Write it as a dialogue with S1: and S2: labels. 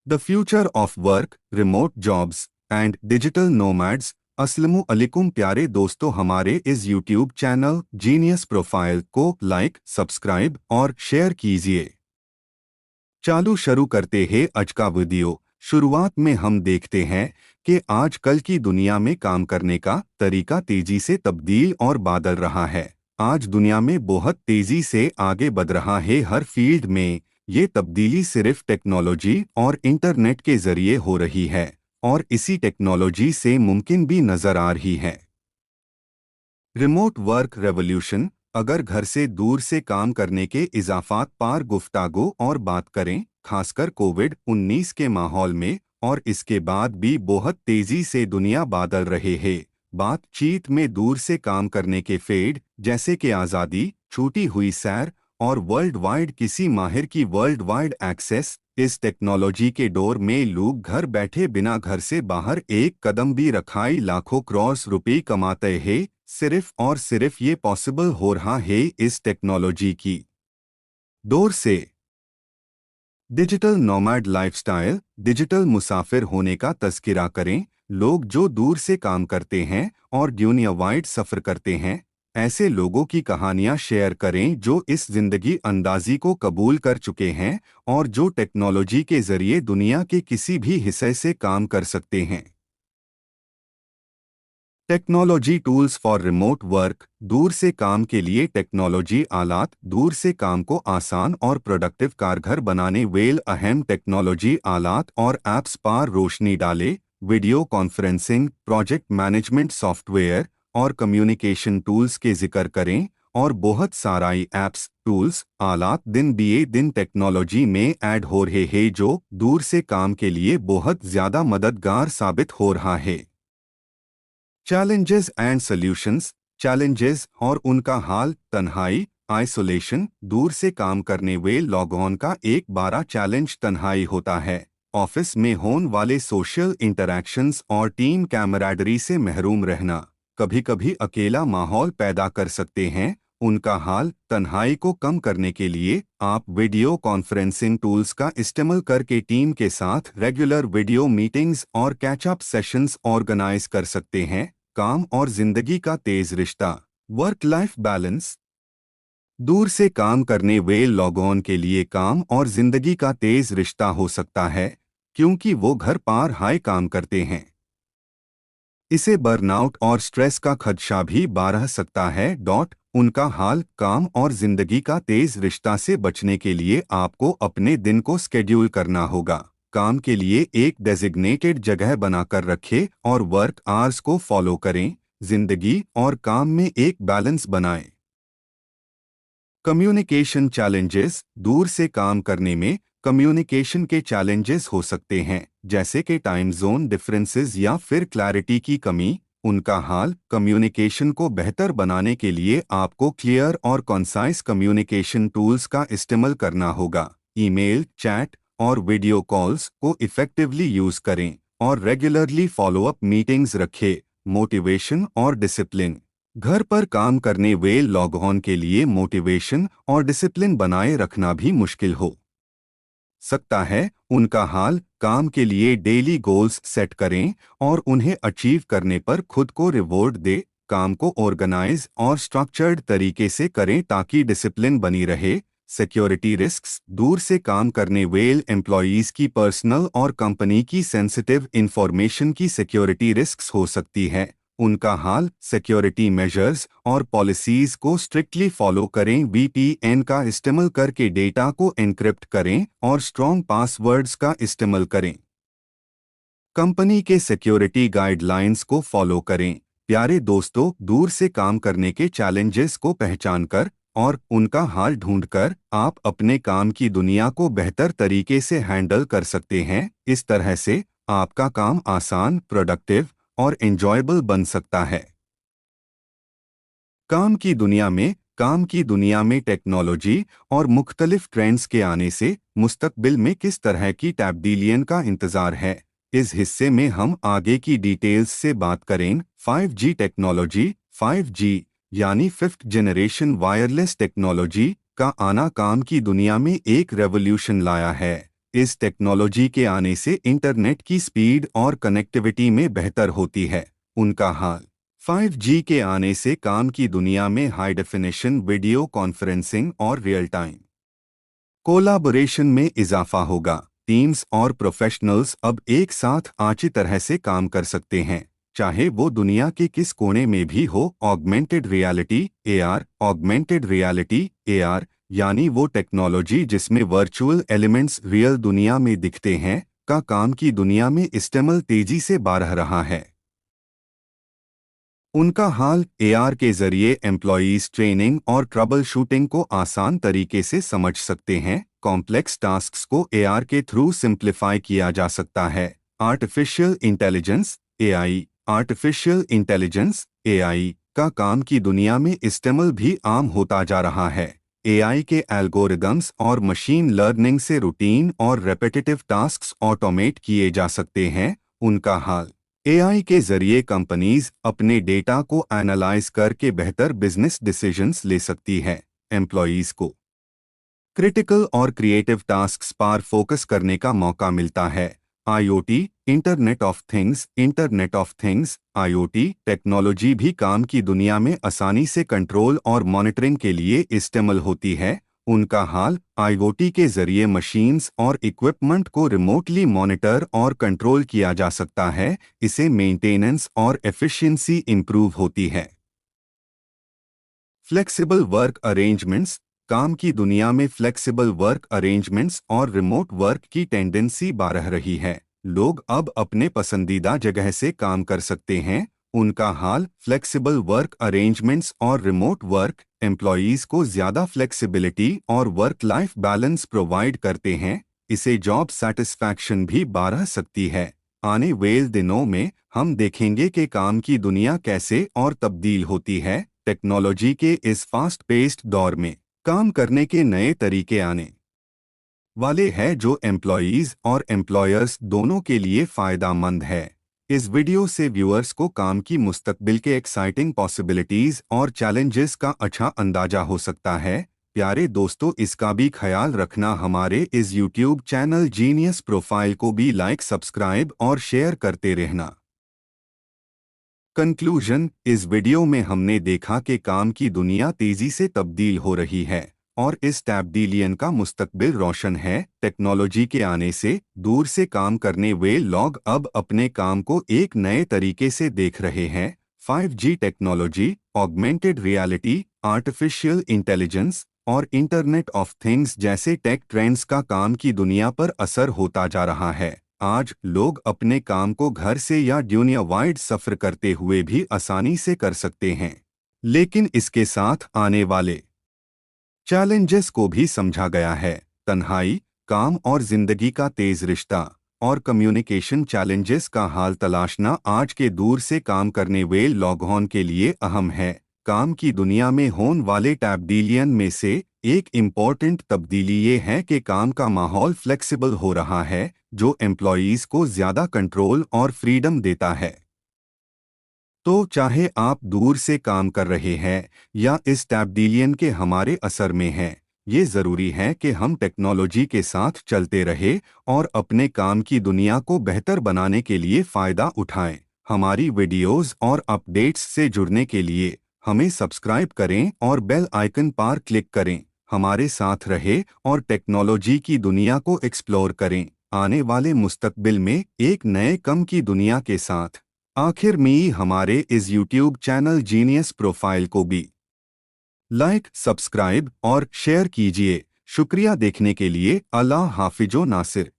S1: The future of work, remote jobs and digital nomads। अस्सलामु अलैकुम प्यारे दोस्तों, हमारे इस YouTube चैनल जीनियस प्रोफाइल को लाइक, सब्सक्राइब और शेयर कीजिए। चालू शुरू करते हैं आज का वीडियो। शुरुआत में हम देखते हैं कि आजकल की दुनिया में काम करने का तरीका तेजी से तब्दील और बदल रहा है। आज दुनिया में बहुत तेजी से आगे बढ़ रहा है हर फील्ड में। ये तब्दीली सिर्फ टेक्नोलॉजी और इंटरनेट के जरिए हो रही है और इसी टेक्नोलॉजी से मुमकिन भी नजर आ रही है। Remote work revolution. अगर घर से दूर से काम करने के इजाफात पार गुफ्तागू और बात करें, खासकर कोविड-19 के माहौल में, और इसके बाद भी बहुत तेजी से दुनिया बदल रहे हैं। बातचीत में दूर से काम करने के फेड जैसे कि आज़ादी, छूटी हुई सैर और वर्ल्ड वाइड किसी माहिर की वर्ल्ड वाइड एक्सेस। इस टेक्नोलॉजी के दौर में लोग घर बैठे बिना घर से बाहर एक कदम भी रखाई लाखों करोड़ रुपए कमाते हैं। सिर्फ और सिर्फ ये पॉसिबल हो रहा है इस टेक्नोलॉजी की दौर से। Digital nomad lifestyle. डिजिटल मुसाफिर होने का तज़किरा करें। लोग जो दूर से काम करते हैं और दुनिया वाइड सफ़र करते हैं, ऐसे लोगों की कहानियां शेयर करें जो इस जिंदगी अंदाजी को कबूल कर चुके हैं और जो टेक्नोलॉजी के जरिए दुनिया के किसी भी हिस्से से काम कर सकते हैं। Technology tools for remote work. दूर से काम के लिए टेक्नोलॉजी आलात दूर से काम को आसान और प्रोडक्टिव कारगर बनाने वेल अहम टेक्नोलॉजी आलात और ऐप्स पर रोशनी डाले। Video conferencing, project management software और कम्युनिकेशन टूल्स के जिक्र करें, और बहुत सारे ऐप्स, टूल्स, आलात दिन बे दिन टेक्नोलॉजी में ऐड हो रहे हैं जो दूर से काम के लिए बहुत ज़्यादा मददगार साबित हो रहा है। Challenges and solutions. चैलेंजेस और उनका हाल। तन्हाई, आइसोलेशन। दूर से काम करने वे लोगों का एक बड़ा चैलेंज तन्हाई होता है। ऑफिस में होने वाले सोशल इंटरैक्शंस और टीम कैमराडरी से महरूम रहना कभी कभी अकेला माहौल पैदा कर सकते हैं। उनका हाल। तन्हाई को कम करने के लिए आप वीडियो कॉन्फ्रेंसिंग टूल्स का इस्तेमाल करके टीम के साथ रेगुलर वीडियो मीटिंग्स और कैचअप सेशंस ऑर्गेनाइज कर सकते हैं। काम और जिंदगी का तेज रिश्ता। Work life balance. दूर से काम करने वे लोगों के लिए काम और जिंदगी का तेज रिश्ता हो सकता है क्योंकि वो घर पर हाई काम करते हैं। इसे बर्नआउट और स्ट्रेस का खदशा भी बढ़ सकता है। उनका हाल। काम और जिंदगी का तेज रिश्ता से बचने के लिए आपको अपने दिन को स्केड्यूल करना होगा। काम के लिए एक डेजिग्नेटेड जगह बनाकर रखें और वर्क आवर्स को फॉलो करें। जिंदगी और काम में एक बैलेंस बनाएं। Communication challenges. दूर से काम करने में कम्युनिकेशन के चैलेंजेस हो सकते हैं, जैसे कि टाइम जोन डिफरेंसेस या फिर क्लैरिटी की कमी। उनका हाल। कम्युनिकेशन को बेहतर बनाने के लिए आपको क्लियर और कॉन्साइज कम्युनिकेशन टूल्स का इस्तेमाल करना होगा। ईमेल, चैट और वीडियो कॉल्स को इफेक्टिवली यूज करें और रेगुलरली फॉलोअप मीटिंग्स रखें। मोटिवेशन और डिसिप्लिन। घर पर काम करने वे लोगों के लिए मोटिवेशन और डिसिप्लिन बनाए रखना भी मुश्किल हो सकता है। उनका हाल। काम के लिए डेली गोल्स सेट करें और उन्हें अचीव करने पर खुद को रिवॉर्ड दे। काम को ऑर्गेनाइज और स्ट्रक्चर्ड तरीके से करें ताकि डिसिप्लिन बनी रहे। Security risks. दूर से काम करने वेल एम्प्लॉयज़ की पर्सनल और कंपनी की सेंसिटिव इंफॉर्मेशन की सिक्योरिटी रिस्क्स हो सकती है। उनका हाल। सिक्योरिटी मेजर्स और पॉलिसीज को स्ट्रिक्टली फॉलो करें। वीपीएन का इस्तेमाल करके डेटा को एन्क्रिप्ट करें और स्ट्रॉन्ग पासवर्ड्स का इस्तेमाल करें। कंपनी के सिक्योरिटी गाइडलाइंस को फॉलो करें। प्यारे दोस्तों, दूर से काम करने के चैलेंजेस को पहचानकर और उनका हाल ढूंढकर आप अपने काम की दुनिया को बेहतर तरीके से हैंडल कर सकते हैं। इस तरह से आपका काम आसान, प्रोडक्टिव और एंजॉयबल बन सकता है। काम की दुनिया में टेक्नोलॉजी और मुख्तलिफ ट्रेंड्स के आने से मुस्तकबिल में किस तरह की तब्दीलियों का इंतज़ार है, इस हिस्से में हम आगे की डिटेल्स से बात करें। 5G technology. 5G यानी फिफ्थ जनरेशन वायरलेस टेक्नोलॉजी का आना काम की दुनिया में एक रेवोल्यूशन लाया है। इस टेक्नोलॉजी के आने से इंटरनेट की स्पीड और कनेक्टिविटी में बेहतर होती है। उनका हाल 5G के आने से काम की दुनिया में हाई डेफिनेशन वीडियो कॉन्फ्रेंसिंग और रियल टाइम कोलाबोरेशन में इजाफा होगा। टीम्स और प्रोफेशनल्स अब एक साथ अच्छी तरह से काम कर सकते हैं, चाहे वो दुनिया के किस कोने में भी हो। Augmented reality AR, augmented reality AR यानी वो टेक्नोलॉजी जिसमें वर्चुअल एलिमेंट्स रियल दुनिया में दिखते हैं, का काम की दुनिया में इस्तेमाल तेजी से बढ़ रहा है। उनका हाल AR के जरिए एम्प्लॉयज ट्रेनिंग और ट्रबल शूटिंग को आसान तरीके से समझ सकते हैं। कॉम्प्लेक्स टास्क्स को AR के थ्रू सिंप्लीफाई किया जा सकता है। Artificial intelligence AI, artificial intelligence AI का काम की दुनिया में इस्तेमाल भी आम होता जा रहा है। AI के एल्गोरिदम्स और मशीन लर्निंग से रूटीन और रेपिटेटिव टास्क्स ऑटोमेट किए जा सकते हैं। उनका हाल AI के जरिए कंपनीज अपने डेटा को एनालाइज करके बेहतर बिजनेस डिसीजंस ले सकती है। एम्प्लॉयज को क्रिटिकल और क्रिएटिव टास्क्स पर फोकस करने का मौका मिलता है। IoT, internet of things IoT technology भी काम की दुनिया में आसानी से कंट्रोल और मॉनिटरिंग के लिए इस्तेमाल होती है। उनका हाल IoT के जरिए मशीन्स और इक्विपमेंट को रिमोटली मॉनिटर और कंट्रोल किया जा सकता है। इसे मेंटेनेंस और एफिशिएंसी इंप्रूव होती है। फ्लेक्सिबल वर्क अरेंजमेंट्स काम की दुनिया में फ्लेक्सिबल वर्क अरेंजमेंट्स और रिमोट वर्क की टेंडेंसी बढ़ रही है। लोग अब अपने पसंदीदा जगह से काम कर सकते हैं। उनका हाल फ्लेक्सिबल वर्क अरेंजमेंट्स और रिमोट वर्क एम्प्लॉयज को ज़्यादा फ्लेक्सिबिलिटी और वर्क लाइफ बैलेंस प्रोवाइड करते हैं। इसे जॉब सेटिस्फैक्शन भी बढ़ सकती है। आने वाले दिनों में हम देखेंगे कि काम की दुनिया कैसे और तब्दील होती है। टेक्नोलॉजी के इस फास्ट पेस्ड दौर में काम करने के नए तरीके आने वाले हैं जो एम्प्लॉयज और एम्प्लॉयर्स दोनों के लिए फ़ायदेमंद है। इस वीडियो से व्यूअर्स को काम की मुस्तकबिल के एक्साइटिंग पॉसिबिलिटीज़ और चैलेंजेस का अच्छा अंदाजा हो सकता है। प्यारे दोस्तों, इसका भी ख्याल रखना हमारे इस YouTube चैनल जीनियस प्रोफाइल को भी लाइक, सब्सक्राइब और शेयर करते रहना। कंक्लूजन, इस वीडियो में हमने देखा कि काम की दुनिया तेजी से तब्दील हो रही है और इस तब्दीलियन का मुस्तकबिल रोशन है। टेक्नोलॉजी के आने से दूर से काम करने वे लोग अब अपने काम को एक नए तरीके से देख रहे हैं। 5G technology, augmented reality, artificial intelligence और इंटरनेट ऑफ थिंग्स जैसे टेक ट्रेंड्स का काम की दुनिया पर असर होता जा रहा है। आज लोग अपने काम को घर से या दुनिया वाइड सफ़र करते हुए भी आसानी से कर सकते हैं, लेकिन इसके साथ आने वाले चैलेंजेस को भी समझा गया है। तन्हाई, काम और जिंदगी का तेज रिश्ता और कम्युनिकेशन चैलेंजेस का हाल तलाशना आज के दूर से काम करने वाले लोगों के लिए अहम है। काम की दुनिया में होने वाले तब्दीलियन में से एक इम्पॉर्टेंट तब्दीली ये है कि काम का माहौल फ्लेक्सिबल हो रहा है, जो एम्प्लॉयज को ज़्यादा कंट्रोल और फ्रीडम देता है। तो चाहे आप दूर से काम कर रहे हैं या इस तब्दीलियन के हमारे असर में हैं, ये ज़रूरी है कि हम टेक्नोलॉजी के साथ चलते रहें और अपने काम की दुनिया को बेहतर बनाने के लिए फ़ायदा उठाएं। हमारी वीडियोस और अपडेट्स से जुड़ने के लिए हमें सब्सक्राइब करें और बेल आइकन पर क्लिक करें। हमारे साथ रहें और टेक्नोलॉजी की दुनिया को एक्सप्लोर करें। आने वाले मुस्तकबिल में एक नए काम की दुनिया के साथ। आखिर में हमारे इस YouTube चैनल जीनियस प्रोफाइल को भी लाइक, सब्सक्राइब और शेयर कीजिए। शुक्रिया देखने के लिए। अल्लाह हाफिजो नासिर।